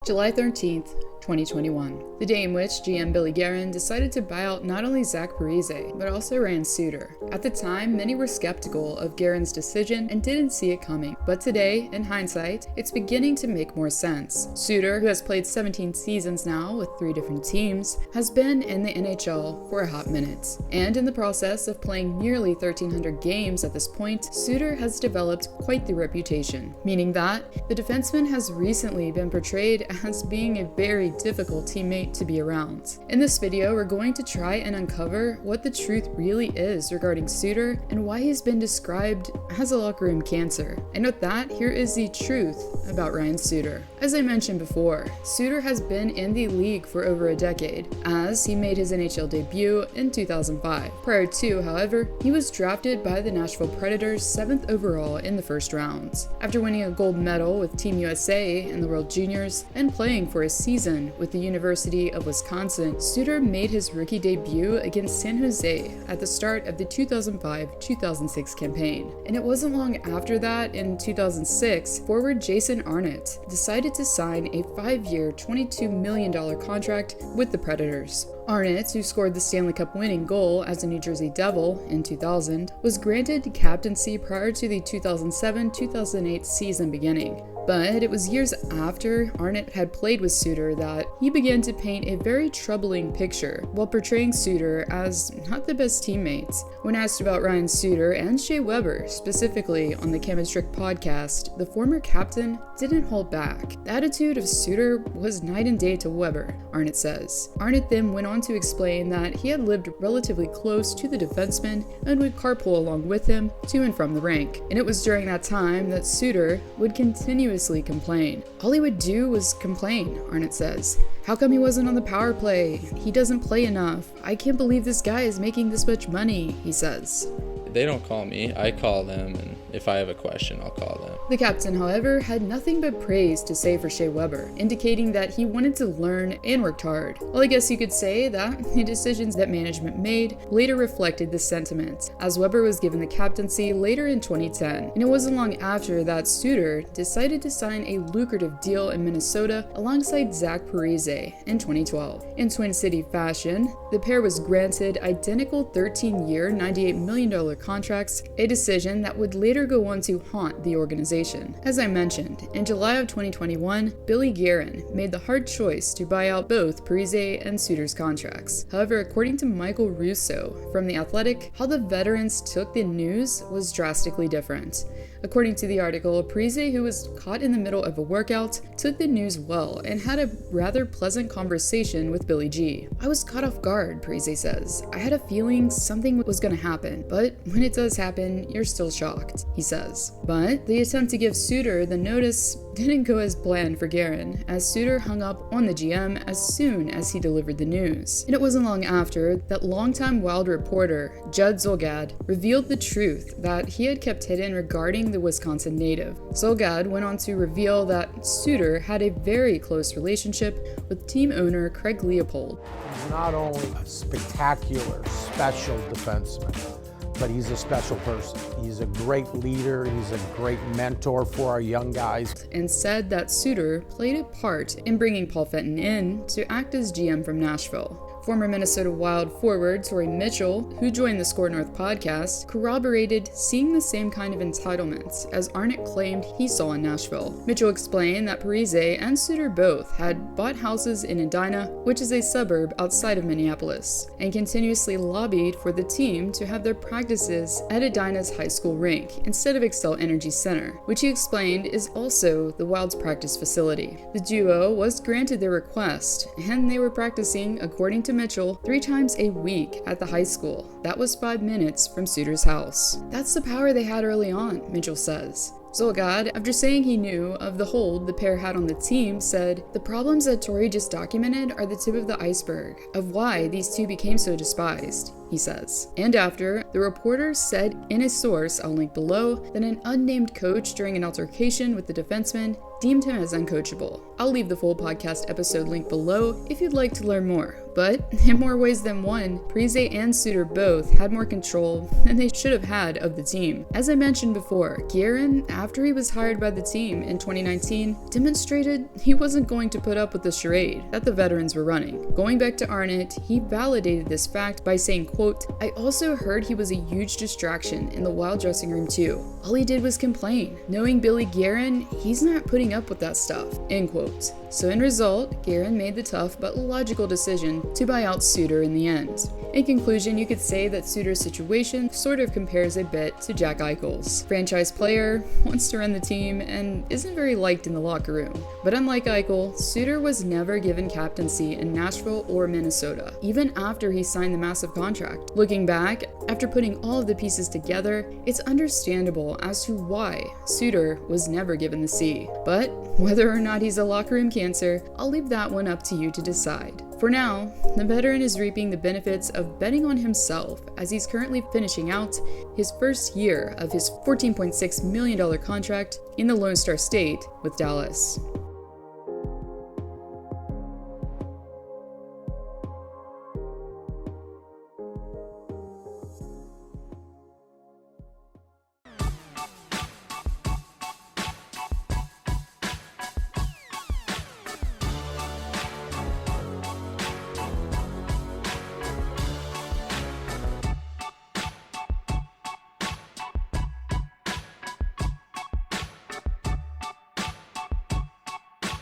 July 13th, 2021, the day in which GM Billy Guerin decided to buy out not only Zach Parise, but also Ryan Suter. At the time, many were skeptical of Guerin's decision and didn't see it coming, but today, in hindsight, it's beginning to make more sense. Suter, who has played 17 seasons now with 3 different teams, has been in the NHL for a hot minute. And in the process of playing nearly 1,300 games at this point, Suter has developed quite the reputation, meaning that the defenseman has recently been portrayed as being a very difficult teammate to be around. In this video, we're going to try and uncover what the truth really is regarding Suter and why he's been described as a locker room cancer. And with that, here is the truth about Ryan Suter. As I mentioned before, Suter has been in the league for over a decade, as he made his NHL debut in 2005. Prior to, however, he was drafted by the Nashville Predators 7th overall in the first round. After winning a gold medal with Team USA in the World Juniors and playing for a season with the University of Wisconsin, Suter made his rookie debut against San Jose at the start of the 2005-2006 campaign. And it wasn't long after that, in 2006, forward Jason Arnott decided to sign a 5-year, $22 million contract with the Predators. Arnott, who scored the Stanley Cup winning goal as a New Jersey Devil in 2000, was granted captaincy prior to the 2007-2008 season beginning. But it was years after Arnott had played with Suter that he began to paint a very troubling picture while portraying Suter as not the best teammates. When asked about Ryan Suter and Shea Weber, specifically on the Chemistry podcast, the former captain didn't hold back. The attitude of Suter was night and day to Weber, Arnott says. Arnott then went on to explain that he had lived relatively close to the defenseman and would carpool along with him to and from the rink. And it was during that time that Suter would continuously complain. All he would do was complain, Arnott says. How come he wasn't on the power play? He doesn't play enough. I can't believe this guy is making this much money, he says. They don't call me, I call them, and if I have a question, I'll call them. The captain, however, had nothing but praise to say for Shea Weber, indicating that he wanted to learn and worked hard. Well, I guess you could say that the decisions that management made later reflected this sentiment, as Weber was given the captaincy later in 2010. And it wasn't long after that Suter decided to sign a lucrative deal in Minnesota alongside Zach Parise in 2012. In Twin City fashion, the pair was granted identical 13-year, $98 million contracts, a decision that would later go on to haunt the organization. As I mentioned, in July of 2021, Billy Guerin made the hard choice to buy out both Parise and Suter's contracts. However, according to Michael Russo from The Athletic, how the veterans took the news was drastically different. According to the article, Parise, who was caught in the middle of a workout, took the news well and had a rather pleasant conversation with Billy G. I was caught off guard, Parise says. I had a feeling something was going to happen, but when it does happen, you're still shocked, he says. But the attempt to give Suter the notice didn't go as planned for Guerin, as Suter hung up on the GM as soon as he delivered the news. And it wasn't long after that longtime Wild reporter Judd Zulgad revealed the truth that he had kept hidden regarding the Wisconsin native. Zulgad went on to reveal that Suter had a very close relationship with team owner Craig Leopold. He's not only a spectacular, special defenseman, but he's a special person. He's a great leader, he's a great mentor for our young guys. And said that Suter played a part in bringing Paul Fenton in to act as GM from Nashville. Former Minnesota Wild forward Torrey Mitchell, who joined the Score North podcast, corroborated seeing the same kind of entitlements as Arnott claimed he saw in Nashville. Mitchell explained that Parise and Suter both had bought houses in Edina, which is a suburb outside of Minneapolis, and continuously lobbied for the team to have their practices at Edina's high school rink instead of Xcel Energy Center, which he explained is also the Wild's practice facility. The duo was granted their request, and they were practicing, according to Mitchell, 3 times a week at the high school. That was 5 minutes from Suter's house. That's the power they had early on, Mitchell says. Zulgad, after saying he knew of the hold the pair had on the team, said, "The problems that Torrey just documented are the tip of the iceberg of why these two became so despised," he says. And after, the reporter said in a source I'll link below that an unnamed coach during an altercation with the defenseman deemed him as uncoachable. I'll leave the full podcast episode link below if you'd like to learn more. But in more ways than one, Parise and Suter both had more control than they should have had of the team. As I mentioned before, Guerin after he was hired by the team in 2019, demonstrated he wasn't going to put up with the charade that the veterans were running. Going back to Arnott, he validated this fact by saying, quote, "I also heard he was a huge distraction in the Wild dressing room too. All he did was complain. Knowing Billy Guerin, he's not putting up with that stuff," end quote. So in result, Guerin made the tough but logical decision to buy out Suter in the end. In conclusion, you could say that Suter's situation sort of compares a bit to Jack Eichel's. Franchise player, wants to run the team, and isn't very liked in the locker room. But unlike Eichel, Suter was never given captaincy in Nashville or Minnesota, even after he signed the massive contract. Looking back, after putting all of the pieces together, it's understandable as to why Suter was never given the C. But whether or not he's a locker room cancer, I'll leave that one up to you to decide. For now, the veteran is reaping the benefits of betting on himself as he's currently finishing out his first year of his $14.6 million contract in the Lone Star State with Dallas.